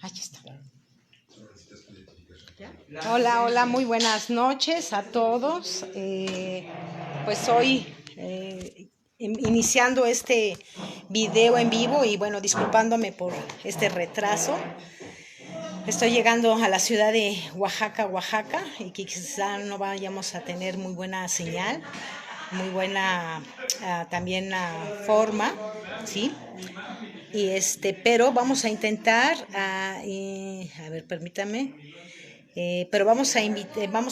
Aquí está. Hola, hola, muy buenas noches a todos. Pues hoy iniciando este video en vivo y bueno, disculpándome por este retraso. Estoy llegando a la ciudad de Oaxaca, y que quizá no vayamos a tener muy buena señal, muy buena también forma, ¿sí? Y pero vamos a intentar, a ver, permítame, pero vamos a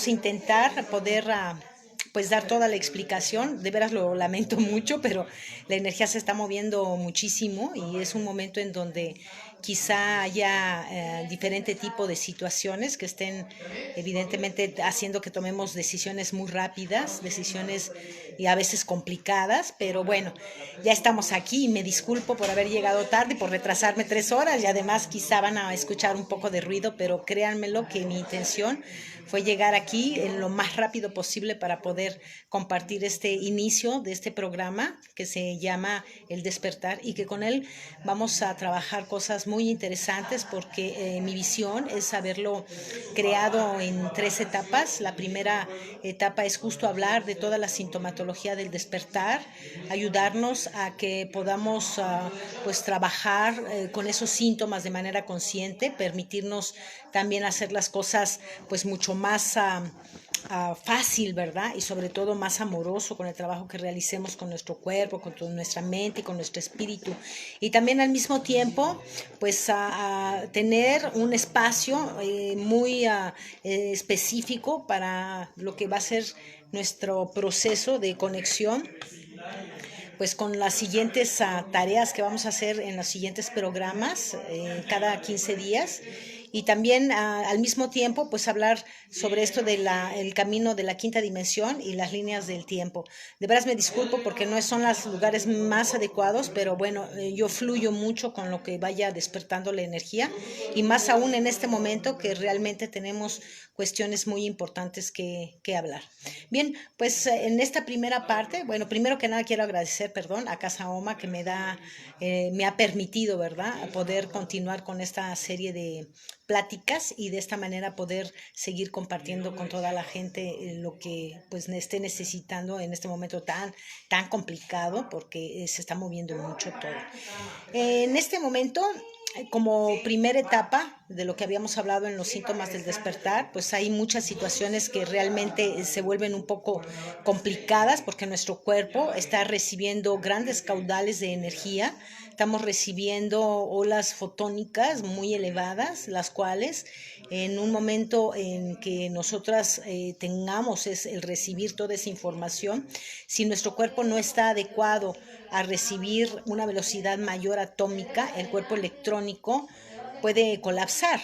intentar poder pues dar toda la explicación. De veras lo lamento mucho, pero la energía se está moviendo muchísimo y es un momento en donde quizá haya diferente tipo de situaciones que estén evidentemente haciendo que tomemos decisiones muy rápidas, decisiones y a veces complicadas, pero bueno, ya estamos aquí y me disculpo por haber llegado tarde, por retrasarme 3 horas y además quizá van a escuchar un poco de ruido, pero créanmelo que mi intención fue llegar aquí en lo más rápido posible para poder compartir este inicio de este programa que se llama El Despertar y que con él vamos a trabajar cosas muy interesantes porque mi visión es haberlo creado en 3 etapas. La primera etapa es justo hablar de toda la sintomatología del despertar, ayudarnos a que podamos pues trabajar con esos síntomas de manera consciente, permitirnos también hacer las cosas pues mucho más fácil, ¿verdad? Y sobre todo más amoroso con el trabajo que realicemos con nuestro cuerpo, con toda nuestra mente y con nuestro espíritu. Y también al mismo tiempo, pues tener un espacio muy específico para lo que va a ser nuestro proceso de conexión pues con las siguientes tareas que vamos a hacer en los siguientes programas cada 15 días y también al mismo tiempo pues hablar sobre esto de el camino de la quinta dimensión y las líneas del tiempo. De veras me disculpo porque no son los lugares más adecuados, pero bueno, yo fluyo mucho con lo que vaya despertando la energía y más aún en este momento que realmente tenemos cuestiones muy importantes que hablar. Bien, pues en esta primera parte, bueno, primero que nada quiero agradecer, perdón, a Casa Oma que me ha permitido, ¿verdad?, poder continuar con esta serie de pláticas y de esta manera poder seguir compartiendo con toda la gente lo que pues esté necesitando en este momento tan complicado porque se está moviendo mucho todo. En este momento, como primera etapa de lo que habíamos hablado en los síntomas del despertar, pues hay muchas situaciones que realmente se vuelven un poco complicadas porque nuestro cuerpo está recibiendo grandes caudales de energía, estamos recibiendo olas fotónicas muy elevadas, las cuales en un momento en que nosotras tengamos el recibir toda esa información, si nuestro cuerpo no está adecuado a recibir una velocidad mayor atómica, el cuerpo electrónico puede colapsar.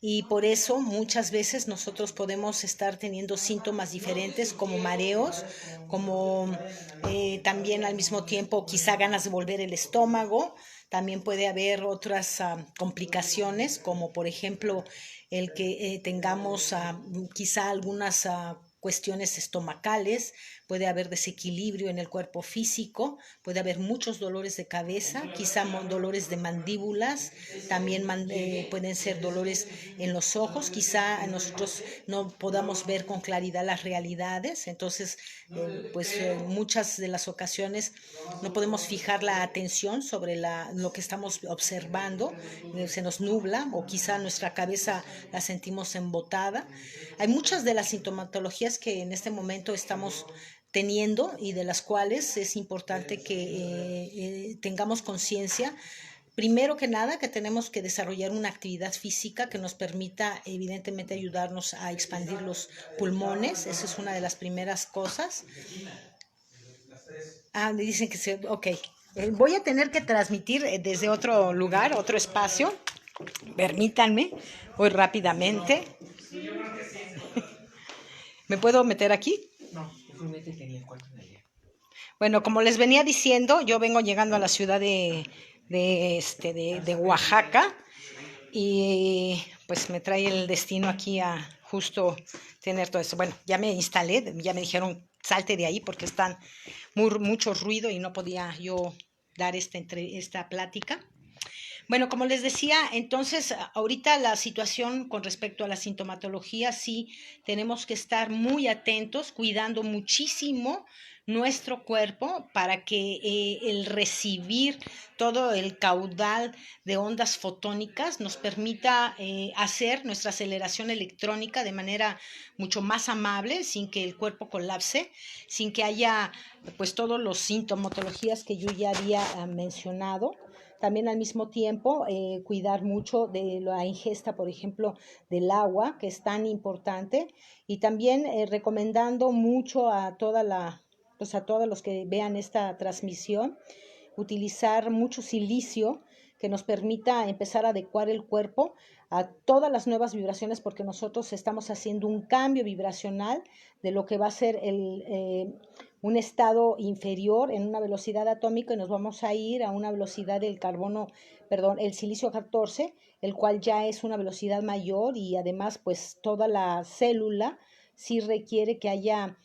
Y por eso muchas veces nosotros podemos estar teniendo síntomas diferentes como mareos, como también al mismo tiempo quizá ganas de volver el estómago. También puede haber otras complicaciones como por ejemplo el que tengamos quizá algunas cuestiones estomacales, puede haber desequilibrio en el cuerpo físico, puede haber muchos dolores de cabeza, quizá dolores de mandíbulas, también pueden ser dolores en los ojos, quizá nosotros no podamos ver con claridad las realidades, entonces muchas de las ocasiones no podemos fijar la atención sobre lo que estamos observando, se nos nubla o quizá nuestra cabeza la sentimos embotada. Hay muchas de las sintomatologías que en este momento estamos teniendo y de las cuales es importante que tengamos conciencia. Primero que nada, que tenemos que desarrollar una actividad física que nos permita, evidentemente, ayudarnos a expandir los pulmones. Esa es una de las primeras cosas. Me dicen que se... Ok. Voy a tener que transmitir desde otro lugar, otro espacio. Permítanme, voy rápidamente. ¿Me puedo meter aquí? No, métete en el cuarto de allá. Bueno, como les venía diciendo, yo vengo llegando a la ciudad de Oaxaca y pues me trae el destino aquí a justo tener todo eso. Bueno, ya me instalé, ya me dijeron salte de ahí porque están mucho ruido y no podía yo dar esta plática. Bueno, como les decía, entonces ahorita la situación con respecto a la sintomatología, sí tenemos que estar muy atentos, cuidando muchísimo nuestro cuerpo para que el recibir todo el caudal de ondas fotónicas nos permita hacer nuestra aceleración electrónica de manera mucho más amable, sin que el cuerpo colapse, sin que haya pues todos los sintomatologías que yo ya había mencionado. También al mismo tiempo cuidar mucho de la ingesta, por ejemplo, del agua, que es tan importante, y también recomendando mucho a pues a todos los que vean esta transmisión, utilizar mucho silicio que nos permita empezar a adecuar el cuerpo a todas las nuevas vibraciones, porque nosotros estamos haciendo un cambio vibracional de lo que va a ser un estado inferior en una velocidad atómica, y nos vamos a ir a una velocidad del carbono, perdón, el silicio 14, el cual ya es una velocidad mayor, y además pues toda la célula sí requiere que haya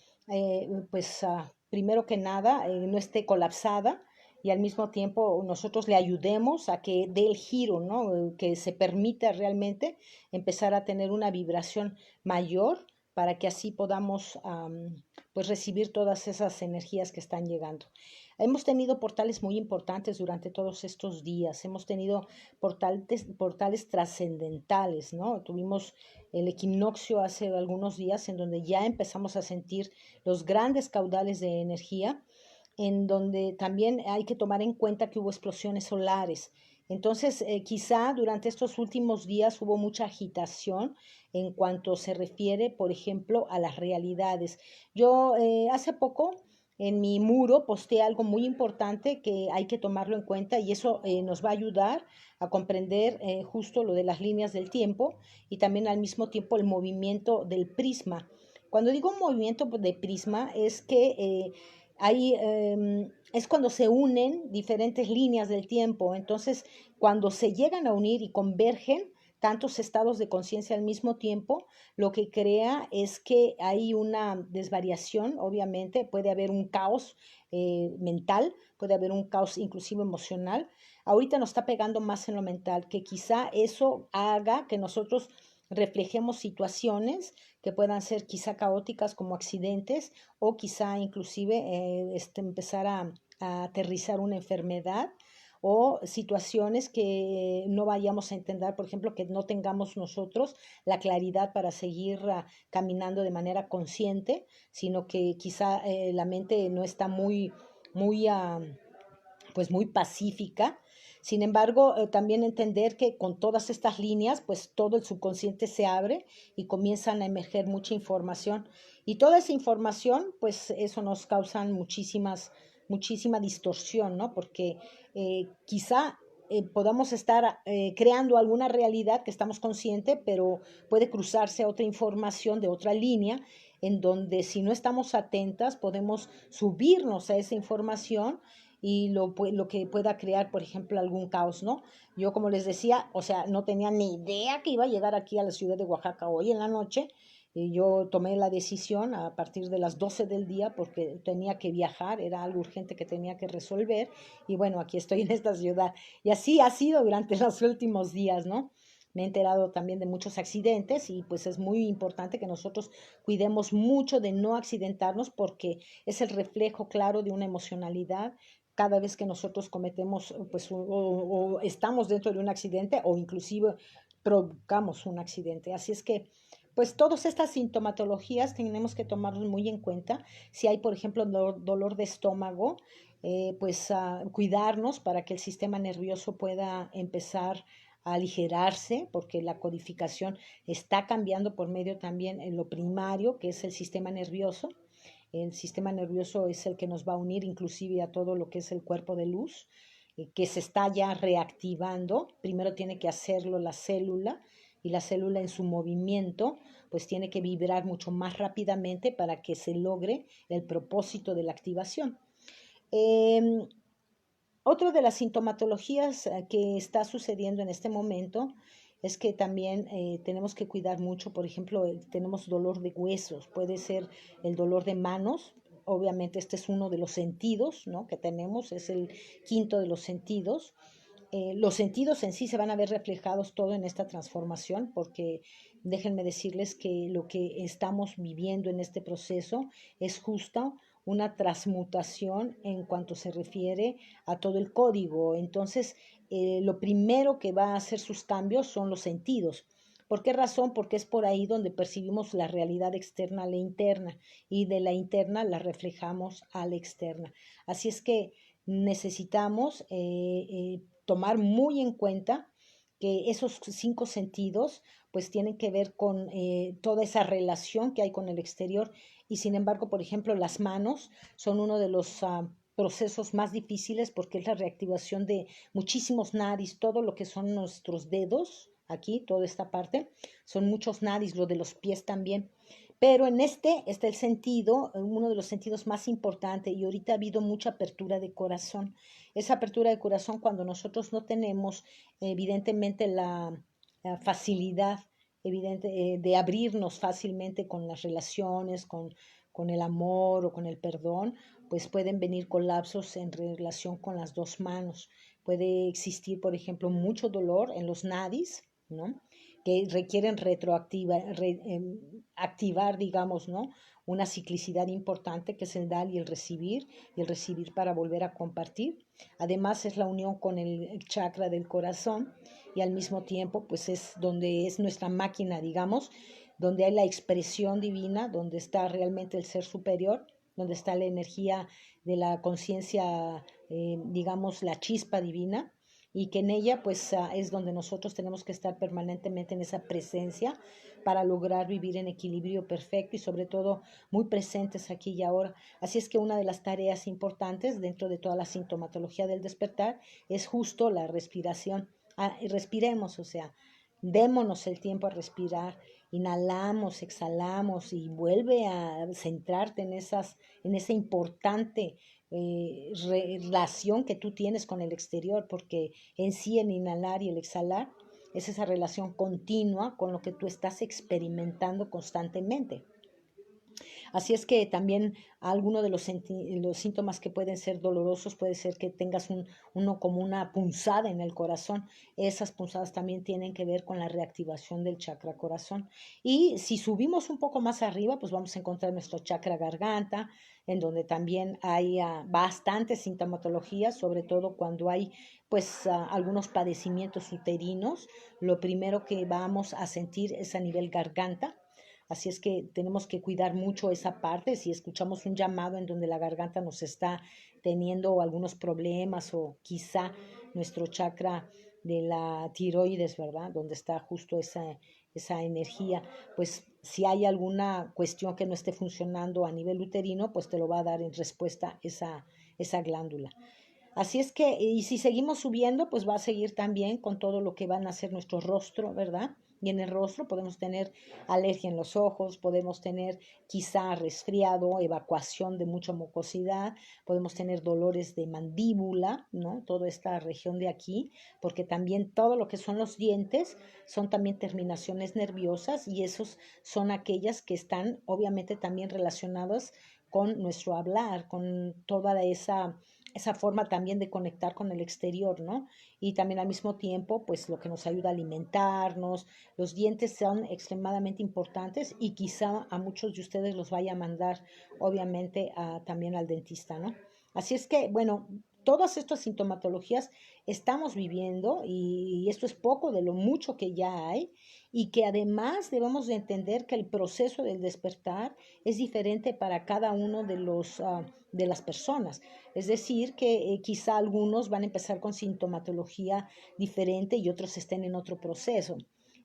primero que nada no esté colapsada, y al mismo tiempo nosotros le ayudemos a que dé el giro, ¿no? Que se permita realmente empezar a tener una vibración mayor, para que así podamos pues recibir todas esas energías que están llegando. Hemos tenido portales muy importantes durante todos estos días, hemos tenido portales trascendentales, ¿no? Tuvimos el equinoccio hace algunos días, en donde ya empezamos a sentir los grandes caudales de energía, en donde también hay que tomar en cuenta que hubo explosiones solares. Entonces, quizá durante estos últimos días hubo mucha agitación en cuanto se refiere, por ejemplo, a las realidades. Yo hace poco en mi muro posteé algo muy importante que hay que tomarlo en cuenta, y eso nos va a ayudar a comprender justo lo de las líneas del tiempo, y también al mismo tiempo el movimiento del prisma. Cuando digo movimiento de prisma es que es cuando se unen diferentes líneas del tiempo. Entonces, cuando se llegan a unir y convergen tantos estados de conciencia al mismo tiempo, lo que crea es que hay una desvariación. Obviamente puede haber un caos mental, puede haber un caos inclusive emocional. Ahorita nos está pegando más en lo mental, que quizá eso haga que nosotros reflejemos situaciones que puedan ser quizá caóticas, como accidentes, o quizá inclusive empezar a aterrizar una enfermedad, o situaciones que no vayamos a entender, por ejemplo, que no tengamos nosotros la claridad para seguir caminando de manera consciente, sino que quizá la mente no está pues muy pacífica. Sin embargo, también entender que con todas estas líneas, pues todo el subconsciente se abre y comienzan a emerger mucha información. Y toda esa información, pues eso nos causa muchísima distorsión, ¿no? Porque quizá podamos estar creando alguna realidad que estamos conscientes, pero puede cruzarse otra información de otra línea, en donde si no estamos atentas podemos subirnos a esa información, y lo que pueda crear, por ejemplo, algún caos, ¿no? Yo, como les decía, o sea, no tenía ni idea que iba a llegar aquí a la ciudad de Oaxaca hoy en la noche, y yo tomé la decisión a partir de las 12 del día, porque tenía que viajar, era algo urgente que tenía que resolver, y bueno, aquí estoy en esta ciudad. Y así ha sido durante los últimos días, ¿no? Me he enterado también de muchos accidentes, y pues es muy importante que nosotros cuidemos mucho de no accidentarnos, porque es el reflejo claro de una emocionalidad cada vez que nosotros cometemos, pues, o estamos dentro de un accidente, o inclusive provocamos un accidente. Así es que, pues, todas estas sintomatologías tenemos que tomarlos muy en cuenta. Si hay, por ejemplo, dolor de estómago, pues cuidarnos para que el sistema nervioso pueda empezar a aligerarse, porque la codificación está cambiando por medio también en lo primario, que es el sistema nervioso. El sistema nervioso es el que nos va a unir inclusive a todo lo que es el cuerpo de luz, que se está ya reactivando. Primero tiene que hacerlo la célula, y la célula en su movimiento pues tiene que vibrar mucho más rápidamente para que se logre el propósito de la activación. Eh, Otra de las sintomatologías que está sucediendo en este momento es que también tenemos que cuidar mucho. Por ejemplo, tenemos dolor de huesos, puede ser el dolor de manos. Obviamente este es uno de los sentidos, ¿no?, que tenemos, es el quinto de los sentidos. los sentidos en sí se van a ver reflejados todo en esta transformación, porque déjenme decirles que lo que estamos viviendo en este proceso es justo una transmutación en cuanto se refiere a todo el código. Entonces, lo primero que va a hacer sus cambios son los sentidos. ¿Por qué razón? Porque es por ahí donde percibimos la realidad externa a la interna y de la interna la reflejamos a la externa. Así es que necesitamos tomar muy en cuenta que esos 5 sentidos pues tienen que ver con toda esa relación que hay con el exterior y sin embargo, por ejemplo, las manos son uno de los procesos más difíciles porque es la reactivación de muchísimos nadis, todo lo que son nuestros dedos, aquí, toda esta parte, son muchos nadis, lo de los pies también. Pero en este está el sentido, uno de los sentidos más importantes, y ahorita ha habido mucha apertura de corazón. Esa apertura de corazón cuando nosotros no tenemos evidentemente la facilidad de abrirnos fácilmente con las relaciones, con el amor o con el perdón, pues pueden venir colapsos en relación con las dos manos. Puede existir, por ejemplo, mucho dolor en los nadis, ¿no? Que requieren activar, digamos, ¿no? Una ciclicidad importante que es el dar y el recibir para volver a compartir. Además es la unión con el chakra del corazón y al mismo tiempo pues es donde es nuestra máquina, digamos, donde hay la expresión divina, donde está realmente el ser superior, donde está la energía de la conciencia, digamos, la chispa divina, y que en ella pues es donde nosotros tenemos que estar permanentemente en esa presencia para lograr vivir en equilibrio perfecto y sobre todo muy presentes aquí y ahora. Así es que una de las tareas importantes dentro de toda la sintomatología del despertar es justo la respiración. Respiremos, o sea, démonos el tiempo a respirar, inhalamos, exhalamos y vuelve a centrarte en esa importante relación que tú tienes con el exterior, porque en sí el inhalar y el exhalar es esa relación continua con lo que tú estás experimentando constantemente. Así es que también alguno de los síntomas que pueden ser dolorosos puede ser que tengas uno como una punzada en el corazón. Esas punzadas también tienen que ver con la reactivación del chakra corazón. Y si subimos un poco más arriba, pues vamos a encontrar nuestro chakra garganta, en donde también hay bastante sintomatología, sobre todo cuando hay pues algunos padecimientos uterinos. Lo primero que vamos a sentir es a nivel garganta. Así es que tenemos que cuidar mucho esa parte. Si escuchamos un llamado en donde la garganta nos está teniendo algunos problemas o quizá nuestro chakra de la tiroides, ¿verdad? Donde está justo esa energía, pues si hay alguna cuestión que no esté funcionando a nivel uterino, pues te lo va a dar en respuesta esa glándula. Así es que, y si seguimos subiendo, pues va a seguir también con todo lo que van a ser nuestro rostro, ¿verdad? Y en el rostro podemos tener alergia en los ojos, podemos tener quizá resfriado, evacuación de mucha mucosidad, podemos tener dolores de mandíbula, ¿no? Toda esta región de aquí, porque también todo lo que son los dientes son también terminaciones nerviosas y esos son aquellas que están obviamente también relacionadas con nuestro hablar, con toda esa forma también de conectar con el exterior, ¿no? Y también al mismo tiempo, pues lo que nos ayuda a alimentarnos. Los dientes son extremadamente importantes y quizá a muchos de ustedes los vaya a mandar, obviamente, también al dentista, ¿no? Así es que, bueno, todas estas sintomatologías estamos viviendo y esto es poco de lo mucho que ya hay y que además debemos de entender que el proceso del despertar es diferente para cada uno de las personas. Es decir, que quizá algunos van a empezar con sintomatología diferente y otros estén en otro proceso.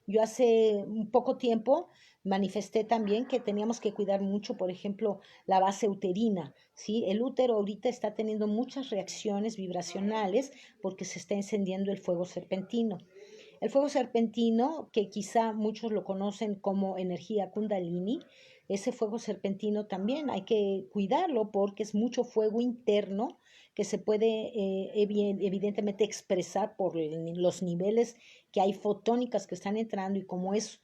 Yo hace un poco tiempo manifesté también que teníamos que cuidar mucho, por ejemplo, la base uterina, ¿sí? El útero ahorita está teniendo muchas reacciones vibracionales porque se está encendiendo el fuego serpentino. El fuego serpentino, que quizá muchos lo conocen como energía kundalini, ese fuego serpentino también hay que cuidarlo porque es mucho fuego interno que se puede evidentemente expresar por los niveles que hay fotónicas que están entrando y como es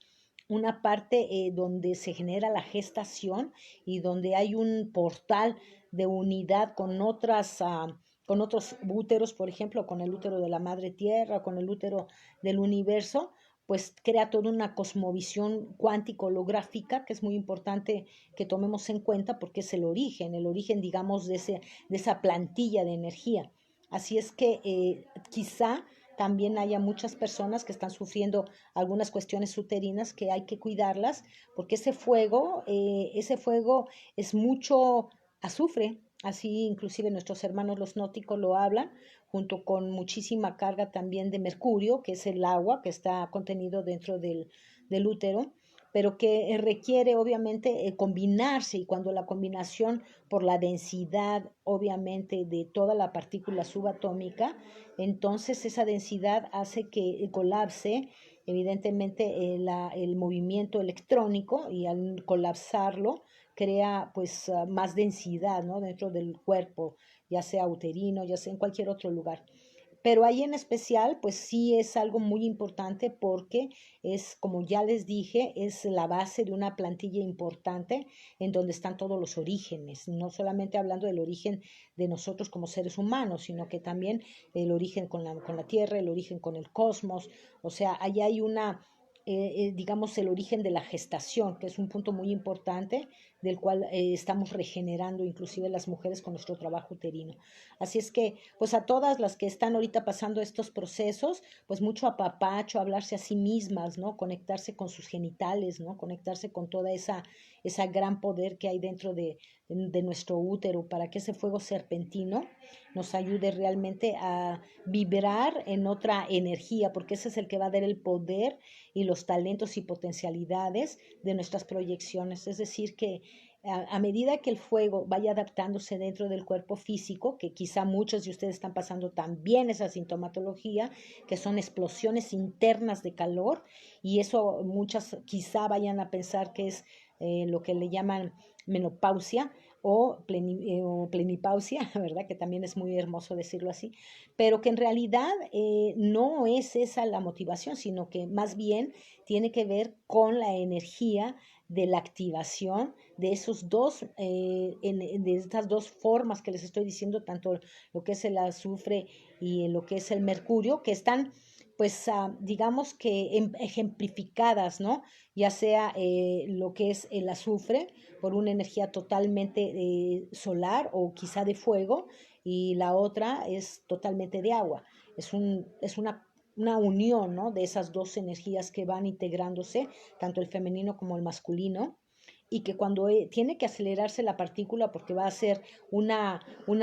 una parte donde se genera la gestación y donde hay un portal de unidad con otras con otros úteros, por ejemplo, con el útero de la madre tierra, con el útero del universo, pues crea toda una cosmovisión cuántico holográfica que es muy importante que tomemos en cuenta porque es el origen, digamos, de esa plantilla de energía. Así es que quizá también haya muchas personas que están sufriendo algunas cuestiones uterinas que hay que cuidarlas, porque ese fuego es mucho azufre, así inclusive nuestros hermanos los nóticos lo hablan, junto con muchísima carga también de mercurio, que es el agua que está contenido dentro del útero, pero que requiere obviamente combinarse, y cuando la combinación por la densidad obviamente de toda la partícula subatómica, entonces esa densidad hace que colapse evidentemente el movimiento electrónico, y al colapsarlo crea pues más densidad, ¿no?, dentro del cuerpo, ya sea uterino, ya sea en cualquier otro lugar. Pero ahí en especial, pues sí es algo muy importante porque es, como ya les dije, es la base de una plantilla importante en donde están todos los orígenes, no solamente hablando del origen de nosotros como seres humanos, sino que también el origen con la tierra, el origen con el cosmos, o sea, ahí hay digamos, el origen de la gestación, que es un punto muy importante del cual estamos regenerando inclusive las mujeres con nuestro trabajo uterino. Así es que, pues a todas las que están ahorita pasando estos procesos, pues mucho apapacho, hablarse a sí mismas, ¿no? Conectarse con sus genitales, ¿no? Conectarse con toda esa gran poder que hay dentro de nuestro útero para que ese fuego serpentino nos ayude realmente a vibrar en otra energía, porque ese es el que va a dar el poder y los talentos y potencialidades de nuestras proyecciones. Es decir, que a medida que el fuego vaya adaptándose dentro del cuerpo físico, que quizá muchos de ustedes están pasando también esa sintomatología, que son explosiones internas de calor, y eso muchas quizá vayan a pensar que es lo que le llaman menopausia o plenipausia, ¿verdad? Que también es muy hermoso decirlo así, pero que en realidad no es esa la motivación, sino que más bien tiene que ver con la energía de la activación de esos de estas dos formas que les estoy diciendo, tanto lo que es el azufre y lo que es el mercurio, que están pues digamos que ejemplificadas, ¿no? Ya sea lo que es el azufre por una energía totalmente solar o quizá de fuego, y la otra es totalmente de agua. Es una unión, ¿no?, de esas dos energías que van integrándose, tanto el femenino como el masculino, y que cuando tiene que acelerarse la partícula porque va a ser una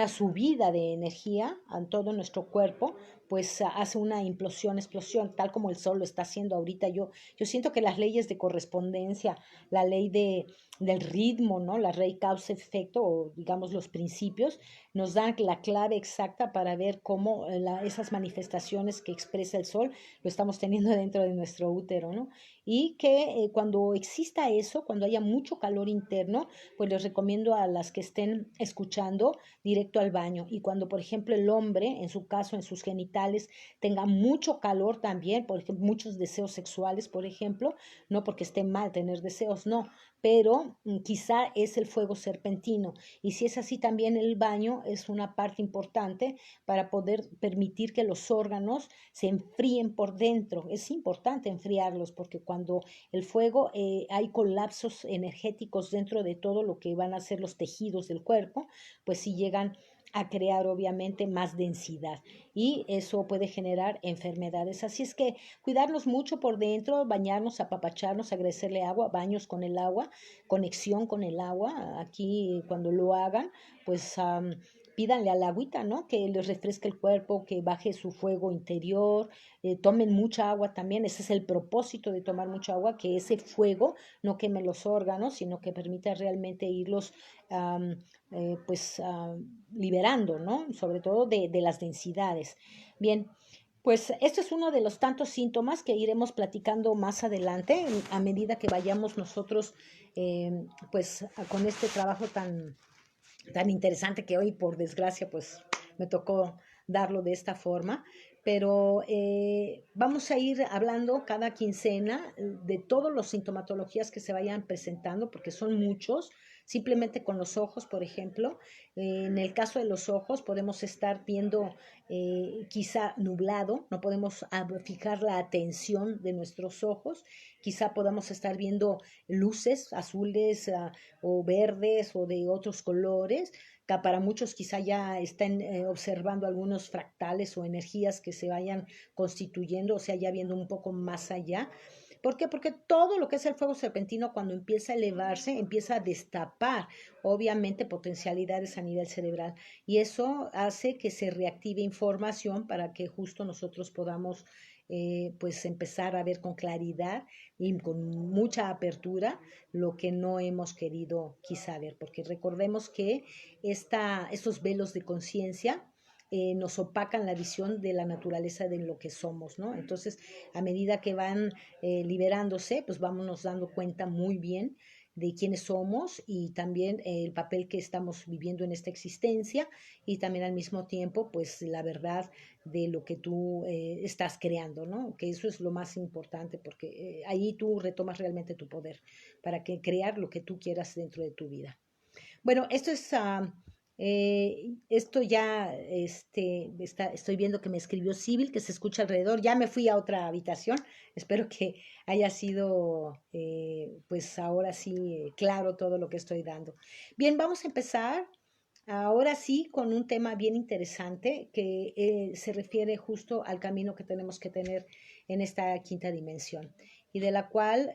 subida de energía a todo nuestro cuerpo, pues hace una implosión, explosión, tal como el Sol lo está haciendo ahorita. Yo siento que las leyes de correspondencia, la ley del ritmo, ¿no?, la ley causa-efecto, o digamos los principios, nos dan la clave exacta para ver cómo esas manifestaciones que expresa el Sol lo estamos teniendo dentro de nuestro útero, ¿no? Y que cuando exista eso, cuando haya mucho calor interno, pues les recomiendo a las que estén escuchando directo al baño. Y cuando, por ejemplo, el hombre, en su caso, en sus genitales, tenga mucho calor también, por ejemplo, muchos deseos sexuales, por ejemplo, no porque esté mal tener deseos, no, pero quizá es el fuego serpentino. Y si es así, también el baño es una parte importante para poder permitir que los órganos se enfríen por dentro. Es importante enfriarlos porque cuando el fuego hay colapsos energéticos dentro de todo lo que van a ser los tejidos del cuerpo, pues sí llegan a crear obviamente más densidad, y eso puede generar enfermedades. Así es que cuidarnos mucho por dentro, bañarnos, apapacharnos, agradecerle agua, baños con el agua, conexión con el agua. Aquí cuando lo hagan, pues pídanle al agüita, ¿no?, que les refresque el cuerpo, que baje su fuego interior, tomen mucha agua también. Ese es el propósito de tomar mucha agua, que ese fuego no queme los órganos, sino que permita realmente irlos pues liberando, ¿no?, sobre todo de las densidades. Bien, pues esto es uno de los tantos síntomas que iremos platicando más adelante a medida que vayamos nosotros pues con este trabajo tan interesante que hoy por desgracia pues me tocó darlo de esta forma, pero vamos a ir hablando cada quincena de todas las sintomatologías que se vayan presentando, porque son muchos. simplemente con los ojos, por ejemplo. En el caso de los ojos podemos estar viendo quizá nublado, no podemos fijar la atención de nuestros ojos, quizá podamos estar viendo luces azules o verdes o de otros colores, que para muchos quizá ya estén observando algunos fractales o energías que se vayan constituyendo, o sea, ya viendo un poco más allá. ¿Por qué? Porque todo lo que es el fuego serpentino, cuando empieza a elevarse, empieza a destapar, obviamente, potencialidades a nivel cerebral. Y eso hace que se reactive información para que justo nosotros podamos pues empezar a ver con claridad y con mucha apertura lo que no hemos querido quizá ver, porque recordemos que estos velos de conciencia nos opacan la visión de la naturaleza de lo que somos, ¿no? Entonces, a medida que van liberándose, pues vámonos dando cuenta muy bien de quiénes somos y también el papel que estamos viviendo en esta existencia y también al mismo tiempo, pues la verdad de lo que tú estás creando, ¿no? Que eso es lo más importante porque ahí tú retomas realmente tu poder para que crear lo que tú quieras dentro de tu vida. Bueno, esto ya, estoy viendo que me escribió Civil, que se escucha alrededor. Ya me fui a otra habitación. Espero que haya sido, pues ahora sí, claro todo lo que estoy dando. Bien, vamos a empezar ahora sí con un tema bien interesante que se refiere justo al camino que tenemos que tener en esta quinta dimensión y de la cual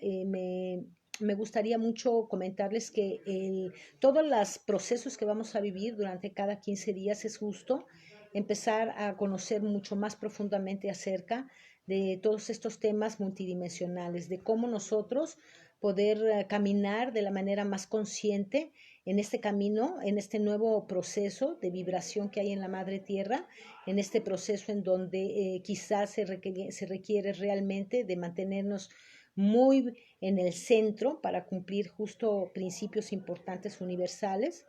me gustaría mucho comentarles que todos los procesos que vamos a vivir durante cada 15 días es justo empezar a conocer mucho más profundamente acerca de todos estos temas multidimensionales, de cómo nosotros poder caminar de la manera más consciente en este camino, en este nuevo proceso de vibración que hay en la Madre Tierra, en este proceso en donde quizás se requiere realmente de mantenernos muy en el centro para cumplir justo principios importantes universales.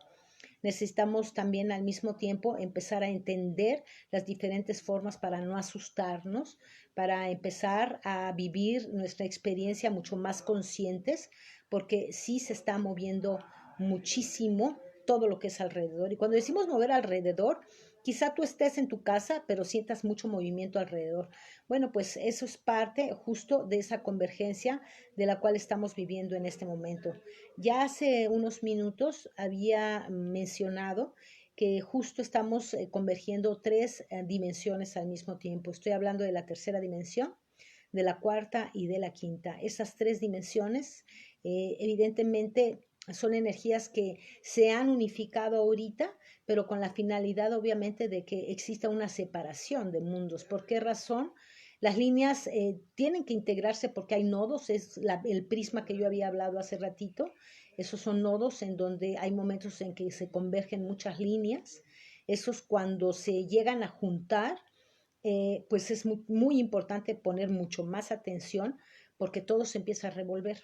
Necesitamos también al mismo tiempo empezar a entender las diferentes formas para no asustarnos, para empezar a vivir nuestra experiencia mucho más conscientes, porque sí se está moviendo muchísimo todo lo que es alrededor. Y cuando decimos mover alrededor, quizá tú estés en tu casa, pero sientas mucho movimiento alrededor. Bueno, pues eso es parte justo de esa convergencia de la cual estamos viviendo en este momento. Ya hace unos minutos había mencionado que justo estamos convergiendo tres dimensiones al mismo tiempo. Estoy hablando de la tercera dimensión, de la cuarta y de la quinta. Esas tres dimensiones, evidentemente, son energías que se han unificado ahorita, pero con la finalidad, obviamente, de que exista una separación de mundos. ¿Por qué razón? Las líneas tienen que integrarse porque hay nodos, es el prisma que yo había hablado hace ratito. Esos son nodos en donde hay momentos en que se convergen muchas líneas. Esos cuando se llegan a juntar, pues es muy importante poner mucho más atención porque todo se empieza a revolver.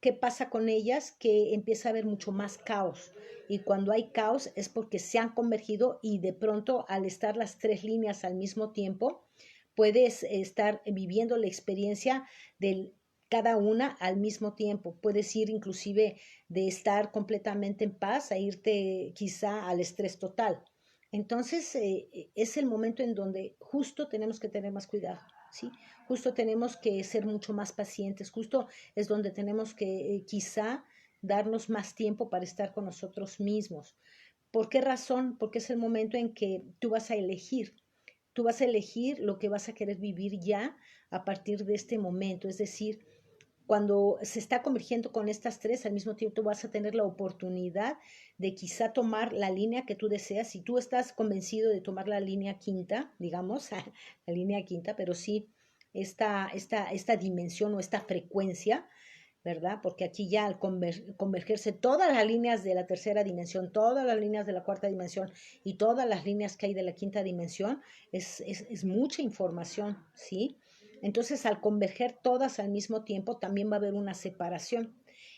¿Qué pasa con ellas? Que empieza a haber mucho más caos. Y cuando hay caos es porque se han convergido y de pronto al estar las tres líneas al mismo tiempo, puedes estar viviendo la experiencia de cada una al mismo tiempo. Puedes ir inclusive de estar completamente en paz a irte quizá al estrés total. Entonces, es el momento en donde justo tenemos que tener más cuidado, ¿sí? Justo tenemos que ser mucho más pacientes, justo es donde tenemos que quizá darnos más tiempo para estar con nosotros mismos. ¿Por qué razón? Porque es el momento en que tú vas a elegir lo que vas a querer vivir ya a partir de este momento, es decir, cuando se está convergiendo con estas tres, al mismo tiempo tú vas a tener la oportunidad de quizá tomar la línea que tú deseas. Si tú estás convencido de tomar la línea quinta, digamos, la línea quinta, pero sí esta dimensión o esta frecuencia, ¿verdad? Porque aquí ya al convergerse todas las líneas de la tercera dimensión, todas las líneas de la cuarta dimensión y todas las líneas que hay de la quinta dimensión, es mucha información, ¿sí? Entonces, al converger todas al mismo tiempo, también va a haber una separación.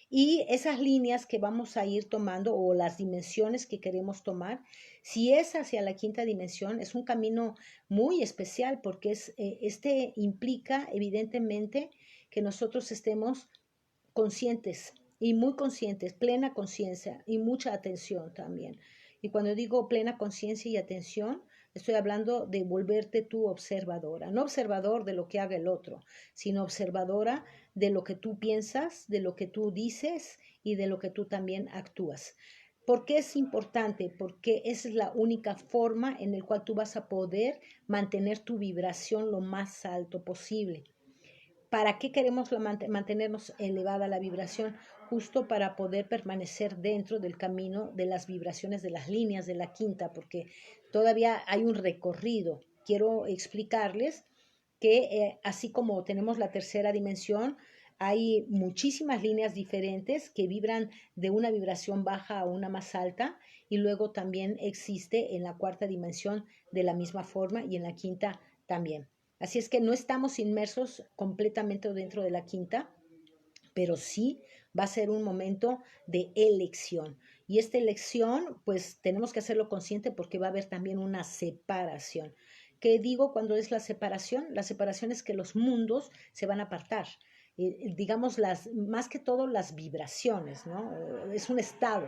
Y esas líneas que vamos a ir tomando o las dimensiones que queremos tomar, si es hacia la quinta dimensión, es un camino muy especial porque implica evidentemente que nosotros estemos conscientes y muy conscientes, plena conciencia y mucha atención también. Y cuando digo plena conciencia y atención, estoy hablando de volverte tú observadora, no observador de lo que haga el otro, sino observadora de lo que tú piensas, de lo que tú dices y de lo que tú también actúas. ¿Por qué es importante? Porque esa es la única forma en la cual tú vas a poder mantener tu vibración lo más alto posible. ¿Para qué queremos mantenernos elevada la vibración? Justo para poder permanecer dentro del camino de las vibraciones de las líneas de la quinta, porque todavía hay un recorrido. Quiero explicarles que así como tenemos la tercera dimensión, hay muchísimas líneas diferentes que vibran de una vibración baja a una más alta y luego también existe en la cuarta dimensión de la misma forma y en la quinta también. Así es que no estamos inmersos completamente dentro de la quinta, pero sí va a ser un momento de elección. Y esta elección, pues tenemos que hacerlo consciente porque va a haber también una separación. ¿Qué digo cuando es la separación? La separación es que los mundos se van a apartar. Digamos, más que todo las vibraciones, ¿no? Es un estado,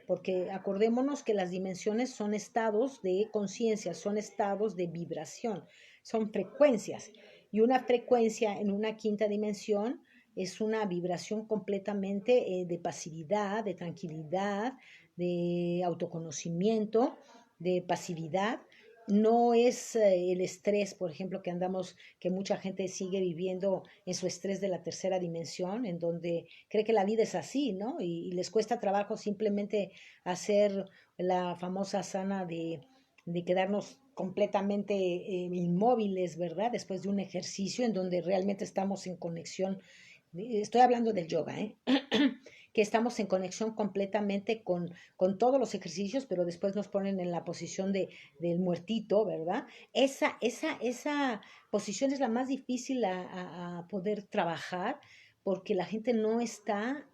porque acordémonos que las dimensiones son estados de conciencia, son estados de vibración, son frecuencias. Y una frecuencia en una quinta dimensión es una vibración completamente de pasividad, de tranquilidad, de autoconocimiento, de pasividad. No es el estrés, por ejemplo, que mucha gente sigue viviendo en su estrés de la tercera dimensión, en donde cree que la vida es así, ¿no? Y les cuesta trabajo simplemente hacer la famosa asana de quedarnos completamente inmóviles, ¿verdad? Después de un ejercicio en donde realmente estamos en conexión. Estoy hablando del yoga, ¿eh? Que estamos en conexión completamente con todos los ejercicios, pero después nos ponen en la posición del muertito, ¿verdad? Esa posición es la más difícil a poder trabajar porque la gente no está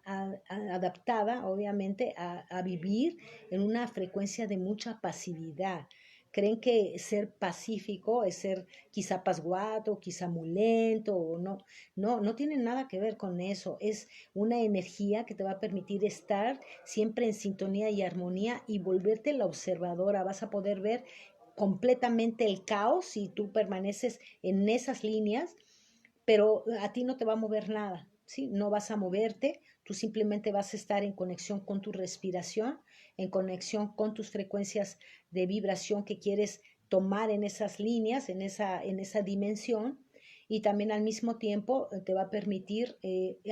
adaptada, obviamente, a vivir en una frecuencia de mucha pasividad. Creen que ser pacífico es ser quizá pasguato, quizá mulento, o no. No tiene nada que ver con eso. Es una energía que te va a permitir estar siempre en sintonía y armonía y volverte la observadora. Vas a poder ver completamente el caos si tú permaneces en esas líneas, pero a ti no te va a mover nada, ¿sí? No vas a moverte, tú simplemente vas a estar en conexión con tu respiración, en conexión con tus frecuencias de vibración que quieres tomar en esas líneas, en esa dimensión, y también al mismo tiempo te va a permitir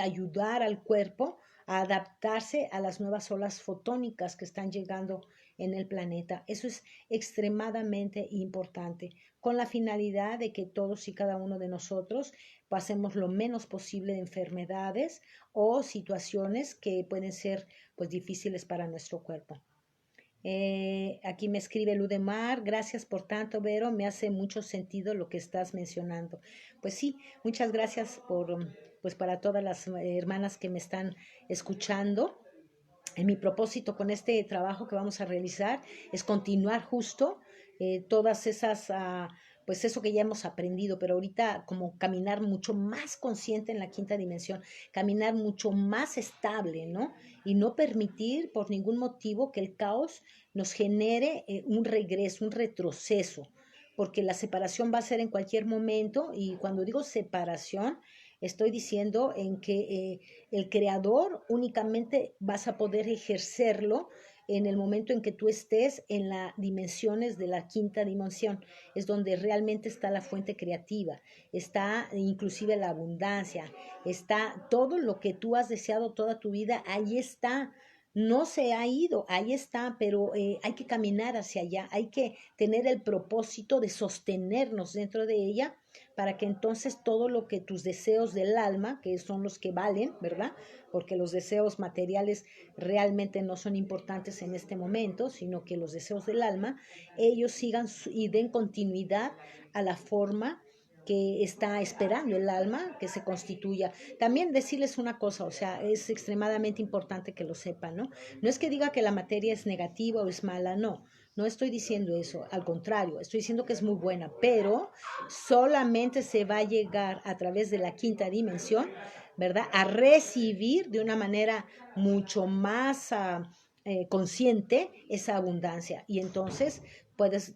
ayudar al cuerpo a adaptarse a las nuevas olas fotónicas que están llegando en el planeta. Eso es extremadamente importante, con la finalidad de que todos y cada uno de nosotros pasemos lo menos posible de enfermedades o situaciones que pueden ser pues difíciles para nuestro cuerpo. Aquí me escribe Ludemar, gracias por tanto, Vero, me hace mucho sentido lo que estás mencionando. Pues sí, muchas gracias pues para todas las hermanas que me están escuchando. Mi propósito con este trabajo que vamos a realizar es continuar justo todas esas, pues eso que ya hemos aprendido, pero ahorita como caminar mucho más consciente en la quinta dimensión, caminar mucho más estable, ¿no? Y no permitir por ningún motivo que el caos nos genere un regreso, un retroceso, porque la separación va a ser en cualquier momento y cuando digo separación, estoy diciendo en que el creador únicamente vas a poder ejercerlo en el momento en que tú estés en las dimensiones de la quinta dimensión. Es donde realmente está la fuente creativa, está inclusive la abundancia, está todo lo que tú has deseado toda tu vida, ahí está. No se ha ido, ahí está, pero hay que caminar hacia allá, hay que tener el propósito de sostenernos dentro de ella para que entonces todo lo que tus deseos del alma, que son los que valen, ¿verdad? Porque los deseos materiales realmente no son importantes en este momento, sino que los deseos del alma, ellos sigan y den continuidad a la forma que está esperando el alma que se constituya. También decirles una cosa, o sea, es extremadamente importante que lo sepan, ¿no? No es que diga que la materia es negativa o es mala, no. No estoy diciendo eso, al contrario, estoy diciendo que es muy buena, pero solamente se va a llegar a través de la quinta dimensión ¿verdad? A recibir de una manera mucho más consciente esa abundancia. Y entonces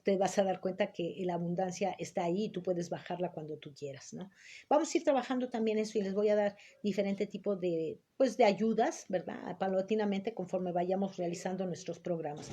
te vas a dar cuenta que la abundancia está ahí y tú puedes bajarla cuando tú quieras, ¿no? Vamos a ir trabajando también eso y les voy a dar diferente tipo de, pues, de ayudas, ¿verdad? Paulatinamente conforme vayamos realizando nuestros programas.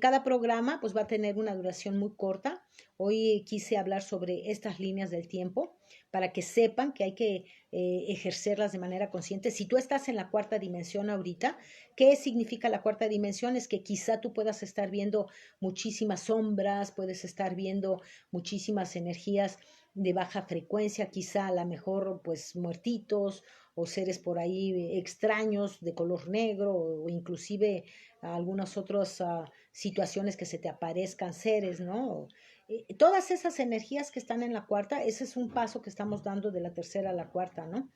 Cada programa pues va a tener una duración muy corta. Hoy quise hablar sobre estas líneas del tiempo para que sepan que hay que ejercerlas de manera consciente. Si tú estás en la cuarta dimensión ahorita, ¿qué significa la cuarta dimensión? Es que quizá tú puedas estar viendo muchísimas sombras, puedes estar viendo muchísimas energías de baja frecuencia, quizá a lo mejor pues muertitos o seres por ahí extraños de color negro o inclusive algunas otras situaciones que se te aparezcan seres, ¿no? Todas esas energías que están en la cuarta, ese es un paso que estamos dando de la tercera a la cuarta, ¿no?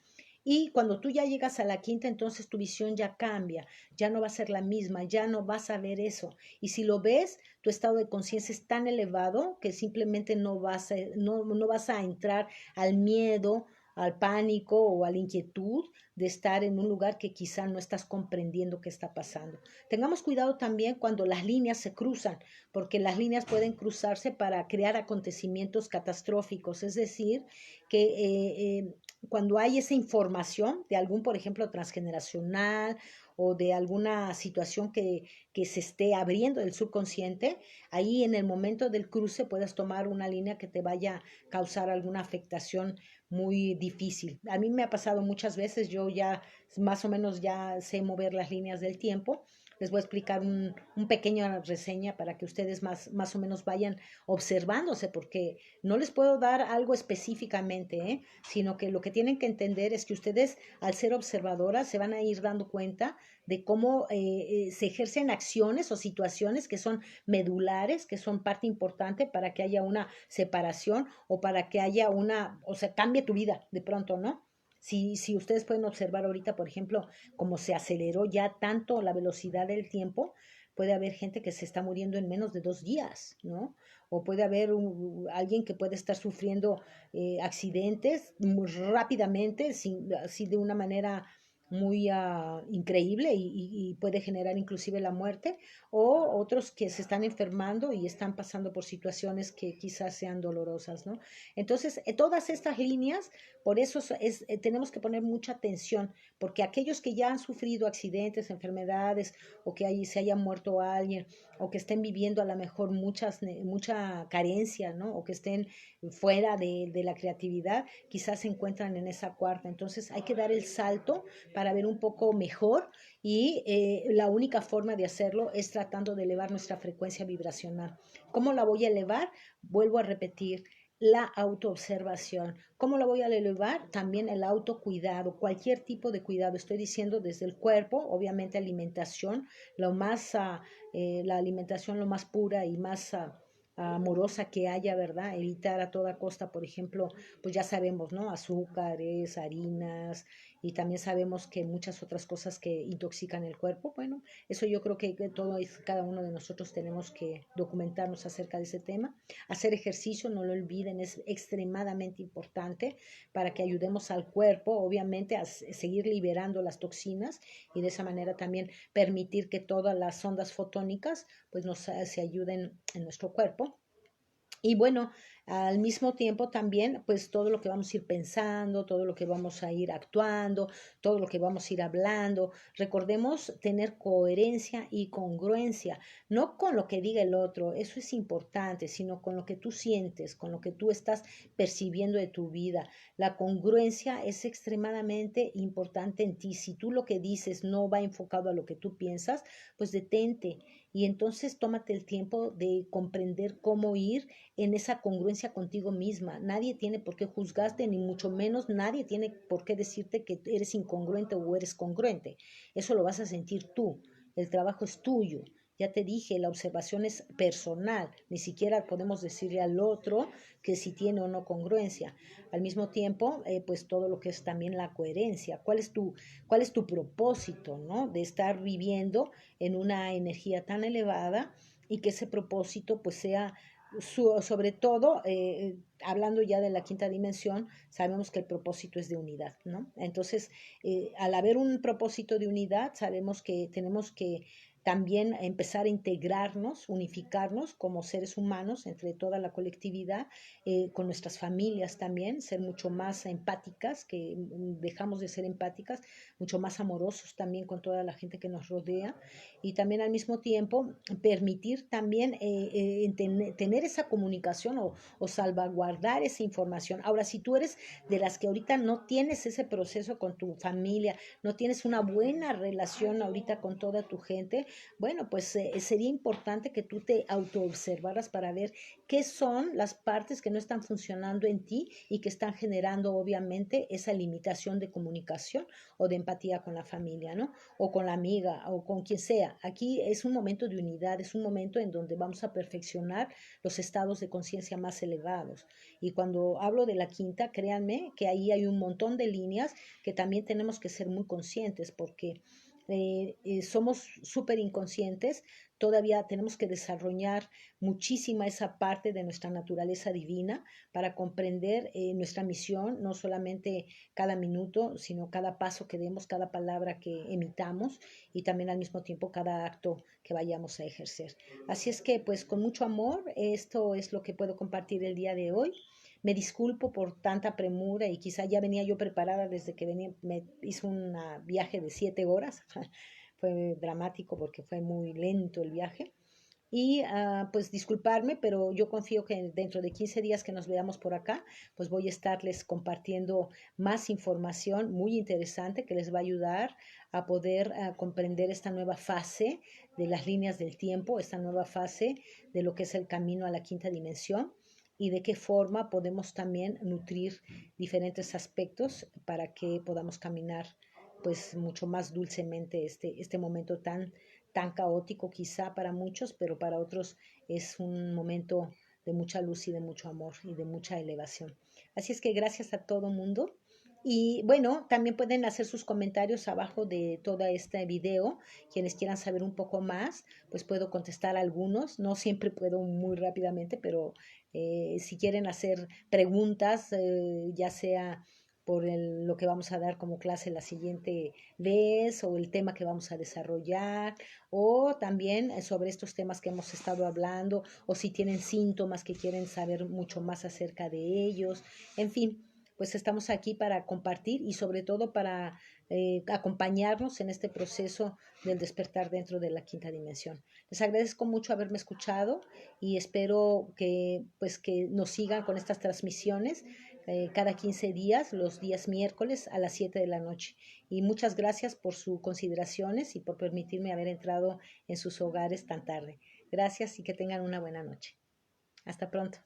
Y cuando tú ya llegas a la quinta, entonces tu visión ya cambia, ya no va a ser la misma, ya no vas a ver eso. Y si lo ves, tu estado de conciencia es tan elevado que simplemente no vas a entrar al miedo, al pánico o a la inquietud de estar en un lugar que quizá no estás comprendiendo qué está pasando. Tengamos cuidado también cuando las líneas se cruzan, porque las líneas pueden cruzarse para crear acontecimientos catastróficos, es decir, que cuando hay esa información de algún, por ejemplo, transgeneracional o de alguna situación que se esté abriendo del subconsciente, ahí en el momento del cruce puedes tomar una línea que te vaya a causar alguna afectación muy difícil. A mí me ha pasado muchas veces, yo ya más o menos ya sé mover las líneas del tiempo. Les voy a explicar un pequeño reseña para que ustedes más o menos vayan observándose, porque no les puedo dar algo específicamente, sino que lo que tienen que entender es que ustedes, al ser observadoras, se van a ir dando cuenta de cómo se ejercen acciones o situaciones que son medulares, que son parte importante para que haya una separación o para que haya o sea, cambie tu vida de pronto, ¿no? Si ustedes pueden observar ahorita, por ejemplo, cómo se aceleró ya tanto la velocidad del tiempo, puede haber gente que se está muriendo en menos de 2 días, ¿no? O puede haber alguien que puede estar sufriendo accidentes muy rápidamente, así de una manera muy increíble y puede generar inclusive la muerte, o otros que se están enfermando y están pasando por situaciones que quizás sean dolorosas, ¿no? Entonces, todas estas líneas, por eso tenemos que poner mucha atención, porque aquellos que ya han sufrido accidentes, enfermedades, o que se haya muerto alguien, o que estén viviendo a lo mejor mucha carencia, ¿no? O que estén fuera de la creatividad, quizás se encuentran en esa cuarta. Entonces hay que dar el salto para ver un poco mejor y la única forma de hacerlo es tratando de elevar nuestra frecuencia vibracional. ¿Cómo la voy a elevar? Vuelvo a repetir, la autoobservación. ¿Cómo la voy a elevar? También el autocuidado, cualquier tipo de cuidado. Estoy diciendo desde el cuerpo, obviamente alimentación, la alimentación lo más pura y más amorosa que haya, ¿verdad? Evitar a toda costa, por ejemplo, pues ya sabemos, ¿no? Azúcares, harinas, y también sabemos que muchas otras cosas que intoxican el cuerpo. Bueno, eso yo creo que cada uno de nosotros tenemos que documentarnos acerca de ese tema. Hacer ejercicio, no lo olviden, es extremadamente importante para que ayudemos al cuerpo, obviamente, a seguir liberando las toxinas y de esa manera también permitir que todas las ondas fotónicas pues se ayuden en nuestro cuerpo. Y bueno, al mismo tiempo también, pues todo lo que vamos a ir pensando, todo lo que vamos a ir actuando, todo lo que vamos a ir hablando, recordemos tener coherencia y congruencia, no con lo que diga el otro, eso es importante, sino con lo que tú sientes, con lo que tú estás percibiendo de tu vida. La congruencia es extremadamente importante en ti. Si tú lo que dices no va enfocado a lo que tú piensas, pues detente y entonces tómate el tiempo de comprender cómo ir en esa congruencia contigo misma. Nadie tiene por qué juzgarte, ni mucho menos nadie tiene por qué decirte que eres incongruente o eres congruente. Eso lo vas a sentir tú. El trabajo es tuyo. Ya te dije, la observación es personal. Ni siquiera podemos decirle al otro que si tiene o no congruencia. Al mismo tiempo, pues todo lo que es también la coherencia. ¿Cuál es tu propósito, ¿no? De estar viviendo en una energía tan elevada y que ese propósito pues sea sobre todo, hablando ya de la quinta dimensión, sabemos que el propósito es de unidad, ¿no? Entonces, al haber un propósito de unidad, sabemos que tenemos que también empezar a integrarnos, unificarnos como seres humanos entre toda la colectividad, con nuestras familias también, ser mucho más empáticas, que dejamos de ser empáticas, mucho más amorosos también con toda la gente que nos rodea y también al mismo tiempo permitir también tener esa comunicación o salvaguardar esa información. Ahora, si tú eres de las que ahorita no tienes ese proceso con tu familia, no tienes una buena relación ahorita con toda tu gente, bueno, pues sería importante que tú te autoobservaras para ver qué son las partes que no están funcionando en ti y que están generando obviamente esa limitación de comunicación o de empatía con la familia, ¿no? O con la amiga o con quien sea. Aquí es un momento de unidad, es un momento en donde vamos a perfeccionar los estados de conciencia más elevados. Y cuando hablo de la quinta, créanme que ahí hay un montón de líneas que también tenemos que ser muy conscientes porque somos súper inconscientes, todavía tenemos que desarrollar muchísima esa parte de nuestra naturaleza divina para comprender nuestra misión, no solamente cada minuto, sino cada paso que demos, cada palabra que emitamos y también al mismo tiempo cada acto que vayamos a ejercer. Así es que pues con mucho amor, esto es lo que puedo compartir el día de hoy. Me disculpo por tanta premura y quizá ya venía yo preparada desde que venía, me hice un viaje de 7 horas. Fue dramático porque fue muy lento el viaje. Y pues disculparme, pero yo confío que dentro de 15 días que nos veamos por acá, pues voy a estarles compartiendo más información muy interesante que les va a ayudar a poder comprender esta nueva fase de las líneas del tiempo, esta nueva fase de lo que es el camino a la quinta dimensión y de qué forma podemos también nutrir diferentes aspectos para que podamos caminar pues mucho más dulcemente este momento tan caótico quizá para muchos, pero para otros es un momento de mucha luz y de mucho amor y de mucha elevación. Así es que gracias a todo mundo. Y bueno, también pueden hacer sus comentarios abajo de todo este video. Quienes quieran saber un poco más, pues puedo contestar algunos. No siempre puedo muy rápidamente, pero si quieren hacer preguntas, ya sea por lo que vamos a dar como clase la siguiente vez o el tema que vamos a desarrollar o también sobre estos temas que hemos estado hablando o si tienen síntomas que quieren saber mucho más acerca de ellos. En fin, pues estamos aquí para compartir y sobre todo para acompañarnos en este proceso del despertar dentro de la quinta dimensión. Les agradezco mucho haberme escuchado y espero que pues que nos sigan con estas transmisiones cada 15 días, los días miércoles a las 7 de la noche. Y muchas gracias por sus consideraciones y por permitirme haber entrado en sus hogares tan tarde. Gracias y que tengan una buena noche. Hasta pronto.